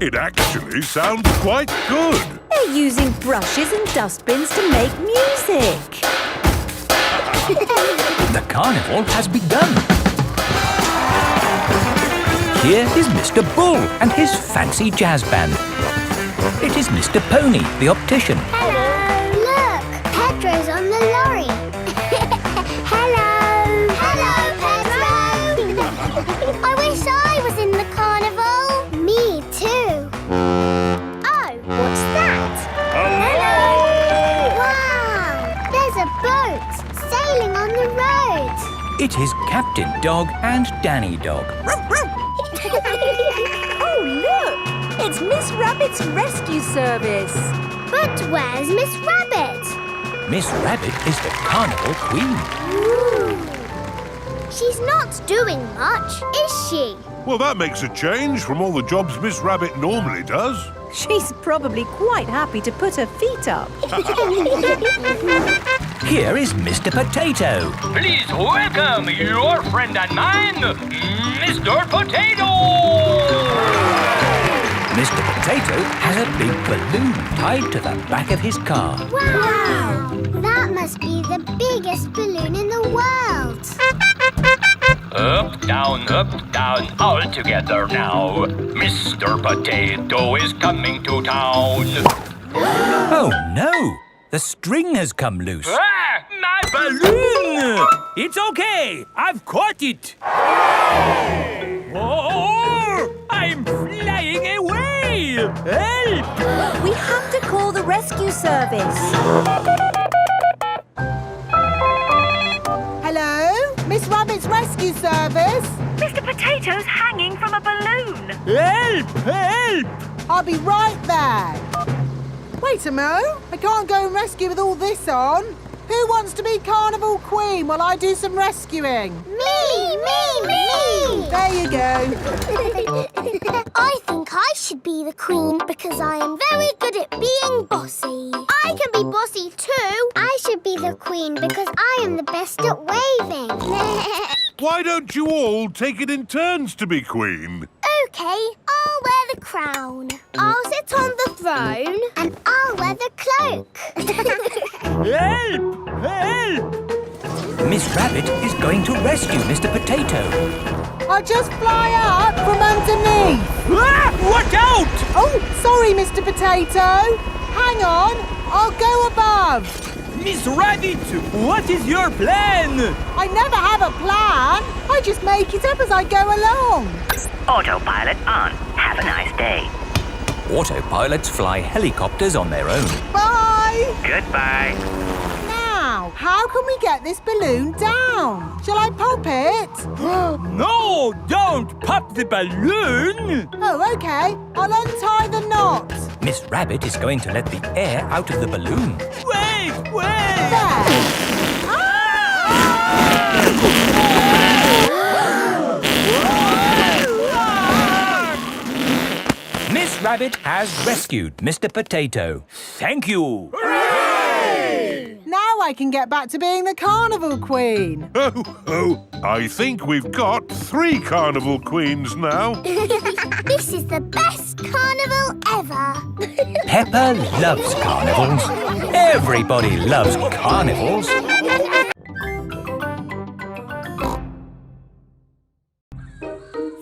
it actually sounds quite good. They're using brushes and dustbins to make music. The carnival has begun. Here is Mr. Bull and his fancy jazz band. It is Mr. Pony, the optician. Hello. Look, Pedro's on the lorry. Hello. Hello, Pedro. I wish I was in the carnival. Me too. Oh, what's that? Hello! Wow! There's a boat sailing on the road. It is Captain Dog and Danny Dog. Oh, look! It's Miss Rabbit's rescue service. But where's Miss Rabbit? Miss Rabbit is the carnival queen. Ooh. She's not doing much, is she? Well, that makes a change from all the jobs Miss Rabbit normally does. She's probably quite happy to put her feet up. Here is Mr. Potato. Please welcome your friend and mine, Mr. Potato! Mr. Potato has a big balloon tied to the back of his car. Wow! That must be the biggest balloon in the world. Up, down, all together now. Mr. Potato is coming to town. Oh no! The string has come loose. Ah, my balloon! It's okay, I've caught it. Oh, I'm flying away! Help! We have to call the rescue service. Hello? Miss Rabbit's rescue service? Mr. Potato's hanging from a balloon. Help! Help! I'll be right there. Wait a mo. I can't go and rescue with all this on. Who wants to be Carnival Queen while I do some rescuing? Me! There you go. I think I should be the queen because I am very good at being bossy. I can be bossy too. I should be the queen because I am the best at waving. Why don't you all take it in turns to be queen? OK, I'll wear the crown. I'll sit on the throne. And I'll wear the cloak. Help! Help! Miss Rabbit is going to rescue Mr. Potato. I'll just fly up from underneath. Ah! Watch out! Oh, sorry, Mr. Potato. Hang on. I'll go above. Miss Rabbit, what is your plan? I never have a plan. I just make it up as I go along. Autopilot on. Have a nice day. Autopilots fly helicopters on their own. Bye. Goodbye. Now, how can we get this balloon down? Shall I pop it? No, don't pop the balloon! Oh, OK. I'll untie the knot. Miss Rabbit is going to let the air out of the balloon. Wait! There. Rabbit has rescued Mr. Potato. Thank you. Now I can get back to being the Carnival Queen. Oh, I think we've got 3 Carnival Queens now. This is the best carnival ever. Peppa loves carnivals. Everybody loves carnivals.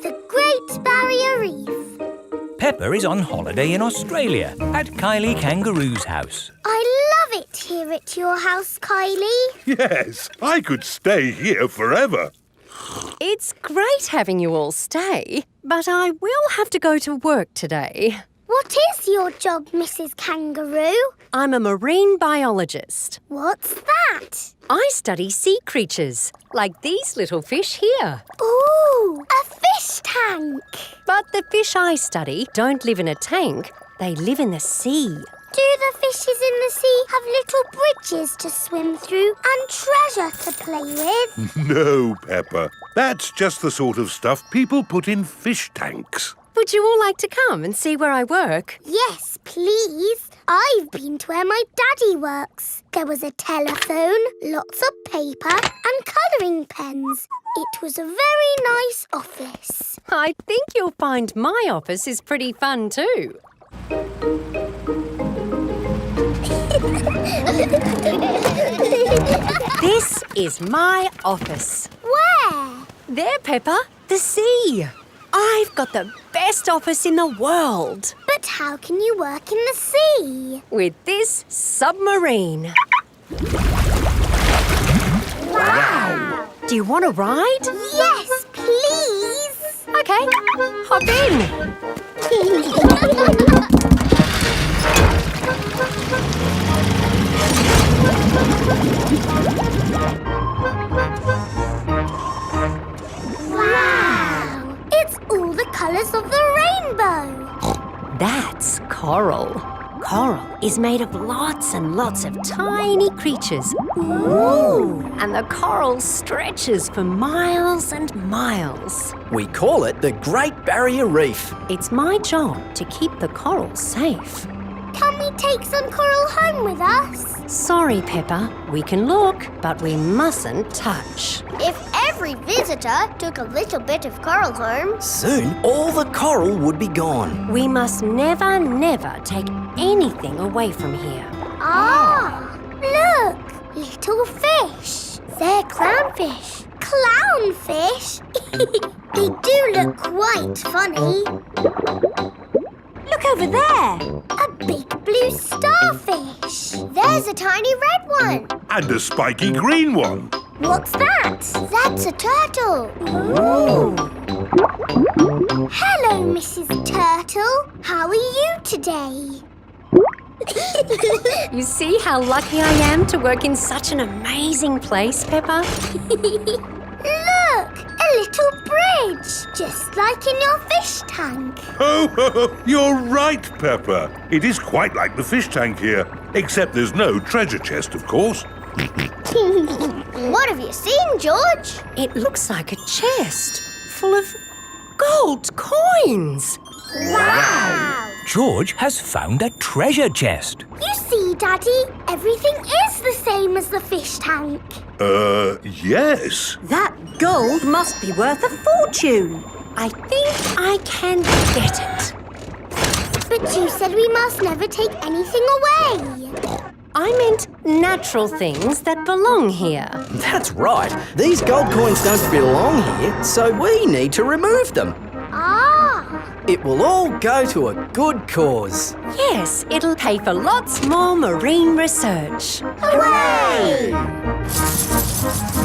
The Great Barrier Reef. Peppa is on holiday in Australia at Kylie Kangaroo's house. I love it here at your house, Kylie. Yes, I could stay here forever. It's great having you all stay, but I will have to go to work today. What is your job, Mrs. Kangaroo? I'm a marine biologist. What's that? I study sea creatures, like these little fish here. Ooh, a fish tank. But the fish I study don't live in a tank. They live in the sea. Do the fishes in the sea have little bridges to swim through and treasure to play with? No, Peppa. That's just the sort of stuff people put in fish tanks. Would you all like to come and see where I work? Yes, please. I've been to where my daddy works. There was a telephone, lots of paper and colouring pens. It was a very nice office. I think you'll find my office is pretty fun too. This is my office. Where? There, Peppa, the sea. I've got the best office in the world. But how can you work in the sea? With this submarine. Wow! Do you want to ride? Yes, please. Okay, hop in. Wow! It's all the colours of the rainbow. That's coral. Coral is made of lots and lots of tiny creatures. Ooh! And the coral stretches for miles and miles. We call it the Great Barrier Reef. It's my job to keep the coral safe. Can we take some coral home with us? Sorry, Peppa. We can look, but we mustn't touch. If every visitor took a little bit of coral home... Soon, all the coral would be gone. We must never, never take anything away from here. Ah! Look! Little fish. They're clownfish. Clownfish? They do look quite funny. Look over there. A big blue starfish. There's a tiny red one. And a spiky green one. What's that? That's a turtle. Ooh. Hello, Mrs. Turtle. How are you today? You see how lucky I am to work in such an amazing place, Peppa? Look! A little bridge, just like in your fish tank. Oh, you're right, Peppa. It is quite like the fish tank here, except there's no treasure chest, of course. What have you seen, George? It looks like a chest full of gold coins. Wow! George has found a treasure chest. You see, Daddy, everything is the same as the fish tank. Yes. That gold must be worth a fortune. I think I can get it. But you said we must never take anything away. I meant natural things that belong here. That's right. These gold coins don't belong here, so we need to remove them. Ah! It will all go to a good cause. Yes, it'll pay for lots more marine research. Hooray!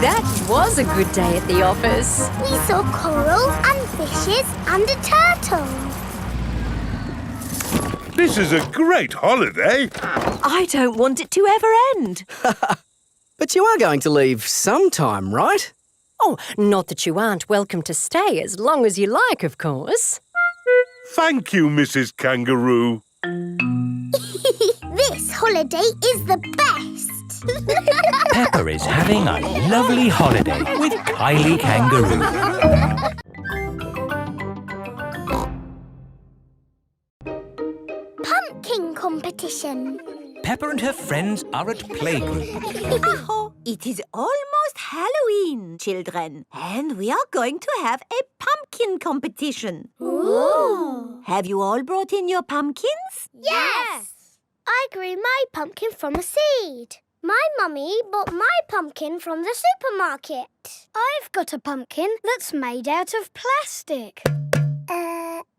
That was a good day at the office. We saw coral and fishes and a turtle. This is a great holiday. I don't want it to ever end. But you are going to leave sometime, right? Oh, not that you aren't welcome to stay as long as you like, of course. Thank you, Mrs. Kangaroo. This holiday is the best. Peppa is having a lovely holiday with Kylie Kangaroo. Peppa and her friends are at playgroup. Aho, it is almost Halloween, children, and we are going to have a pumpkin competition. Ooh. Have you all brought in your pumpkins? Yes! I grew my pumpkin from a seed. My mummy bought my pumpkin from the supermarket. I've got a pumpkin that's made out of plastic.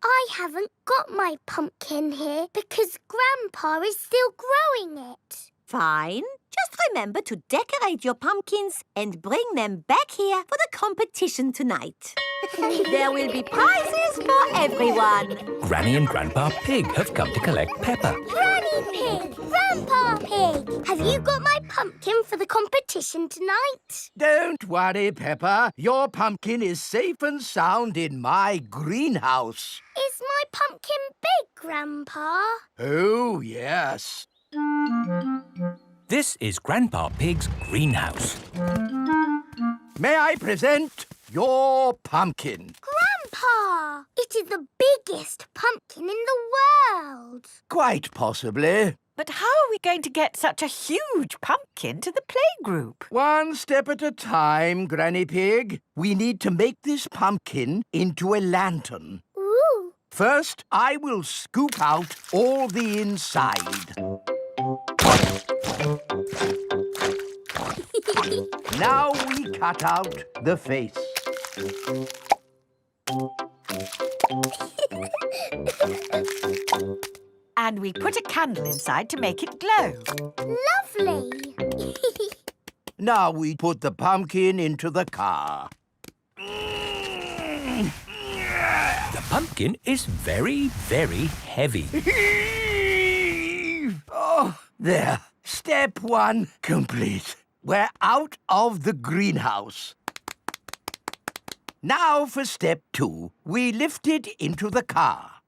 I haven't got my pumpkin here because Grandpa is still growing it. Fine. Just remember to decorate your pumpkins and bring them back here for the competition tonight. There will be prizes for everyone. Granny and Grandpa Pig have come to collect Peppa. Granny Pig! Grandpa Pig! Have you got my pumpkin for the competition tonight? Don't worry, Peppa. Your pumpkin is safe and sound in my greenhouse. Is my pumpkin big, Grandpa? Oh, yes. This is Grandpa Pig's greenhouse. May I present your pumpkin? Grandpa! It is the biggest pumpkin in the world. Quite possibly. But how are we going to get such a huge pumpkin to the playgroup? One step at a time, Granny Pig. We need to make this pumpkin into a lantern. Ooh. First, I will scoop out all the inside. Now we cut out the face. And we put a candle inside to make it glow. Lovely. Now we put the pumpkin into the car. The pumpkin is very, very heavy. Oh, there. Step one complete. We're out of the greenhouse. Now for step two. We lift it into the car.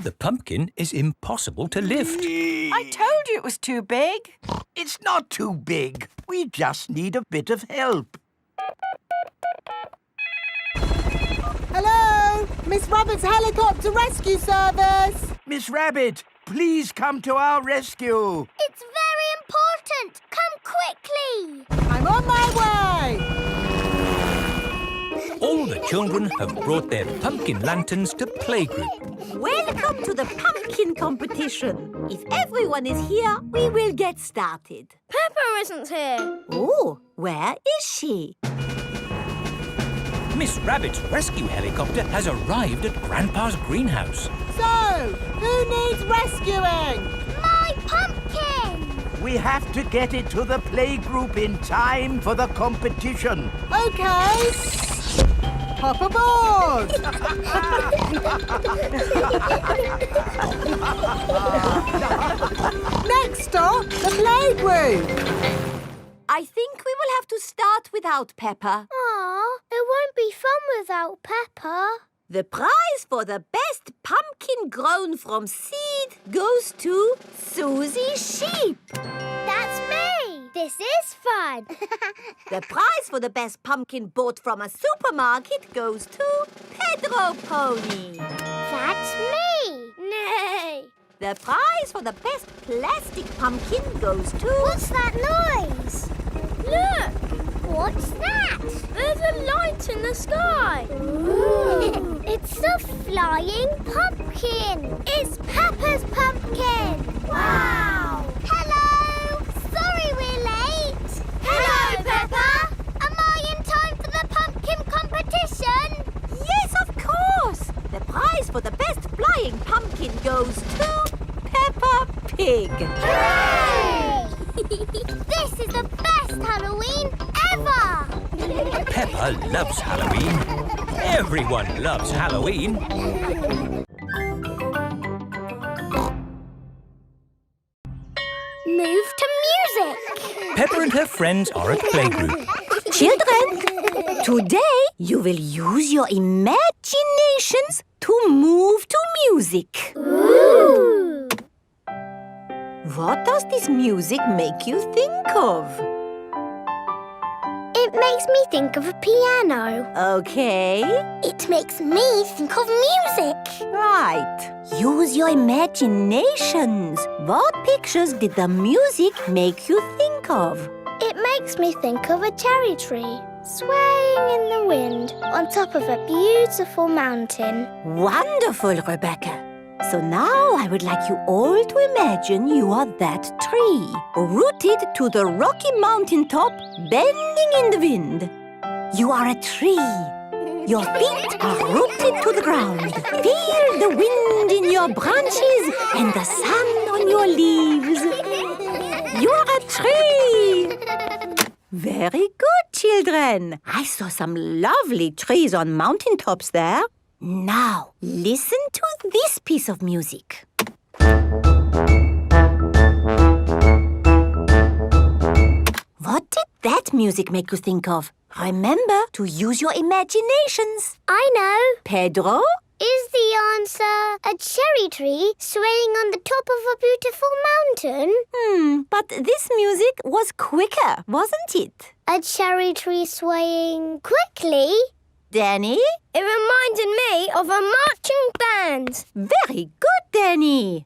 The pumpkin is impossible to lift. I told you it was too big. It's not too big. We just need a bit of help. Hello? Miss Rabbit's helicopter rescue service. Miss Rabbit, please come to our rescue. It's very important. Come quickly. I'm on my way. All the children have brought their pumpkin lanterns to playgroup. Welcome to the pumpkin competition. If everyone is here, we will get started. Peppa isn't here. Oh, where is she? Miss Rabbit's rescue helicopter has arrived at Grandpa's greenhouse. So, who needs rescuing? My pumpkin. We have to get it to the playgroup in time for the competition. Okay. Hop aboard. Next stop, the playgroup. I think we will have to start without Peppa. Aw, it won't be fun without Peppa. The prize for the best pumpkin grown from seed goes to Susie Sheep. That's me. This is fun. The prize for the best pumpkin bought from a supermarket goes to Pedro Pony. That's me. Nay. The prize for the best plastic pumpkin goes to... What's that noise? Look! What's that? There's a light in the sky. Ooh. It's a flying pumpkin. It's Peppa's pumpkin. Wow! Hello! Sorry we're late. Hello, Peppa. Am I in time for the pumpkin competition? Yes, of course! The prize for the best flying pumpkin goes to Peppa Pig. Hooray! This is the best Halloween ever! Peppa loves Halloween. Everyone loves Halloween. Move to music. Peppa and her friends are at playgroup. Children, today you will use your imaginations to move to music. Ooh. What does this music make you think of? It It makes me think of a piano. Okay. It makes me think of music. Right. Use your imaginations. What pictures did the music make you think of? It makes me think of a cherry tree swaying in the wind on top of a beautiful mountain. Wonderful, Rebecca. So now I would like you all to imagine you are that tree, rooted to the rocky mountain top, bending in the wind. You are a tree. Your feet are rooted to the ground. Feel the wind in your branches and the sun on your leaves. You are a tree. Very good, children. I saw some lovely trees on mountain tops there. Now, listen to this piece of music. What did that music make you think of? Remember to use your imaginations. I know. Pedro? Is the answer a cherry tree swaying on the top of a beautiful mountain? But this music was quicker, wasn't it? A cherry tree swaying quickly? Danny? It reminded me of a marching band. Very good, Danny.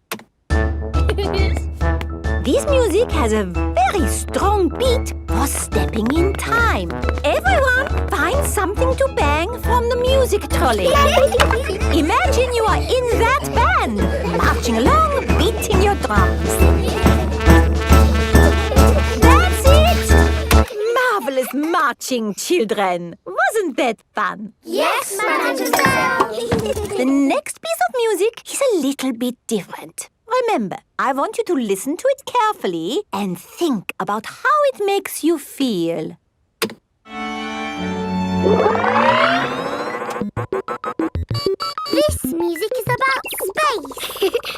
This music has a very strong beat for stepping in time. Everyone find something to bang from the music trolley. Imagine you are in that band, marching along, beating your drums. That's it! Marvelous marching, children. Wasn't that fun? Yes, Madame Gazelle. The next piece of music is a little bit different. Remember, I want you to listen to it carefully and think about how it makes you feel. This music is about space.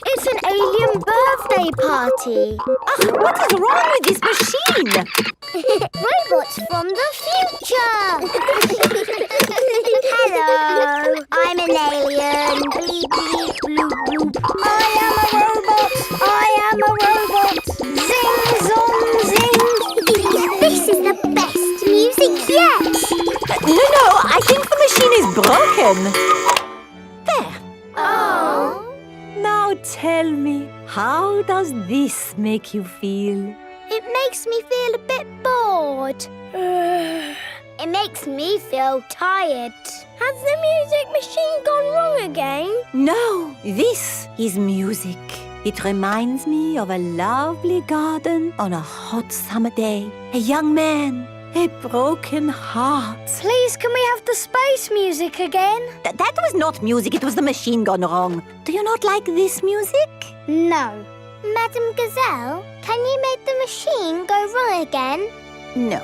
It's an alien birthday party. What is wrong with this machine? Robots from the future. Hello, I'm an alien. Bleep, bleep, bloop, bloop. I am a robot. I am a robot. Zing, zong, zing. This is the best music yet. No, I think the machine is broken. There. Oh. Now tell me, how does this make you feel? It makes me feel a bit bored. It makes me feel tired. Has the music machine gone wrong again? No, this is music. It reminds me of a lovely garden on a hot summer day. A young man, a broken heart. Please, can we have the space music again? That was not music, it was the machine gone wrong. Do you not like this music? No. Madame Gazelle, can you make the machine go wrong again? No.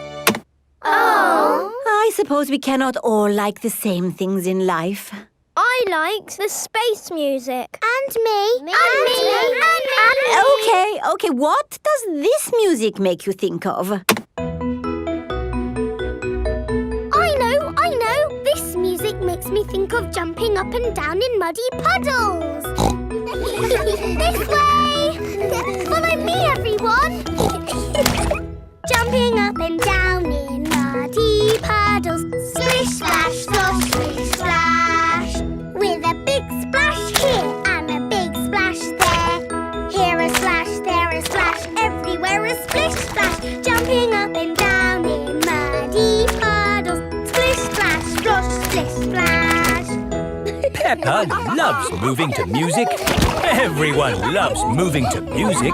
Oh. I suppose we cannot all like the same things in life. I like the space music. And me. And me. Okay, what does this music make you think of? I know. This music makes me think of jumping up and down in muddy puddles. This way. Follow me, everyone. Jumping up and down in muddy puddles. Splish, splash, splosh, splish, splash. With a big splash here and a big splash there. Here a splash, there a splash, everywhere a splish, splash. Jumping up and down in muddy puddles. Splish, splash, splosh, splish, splash. Peppa loves moving to music. Everyone loves moving to music.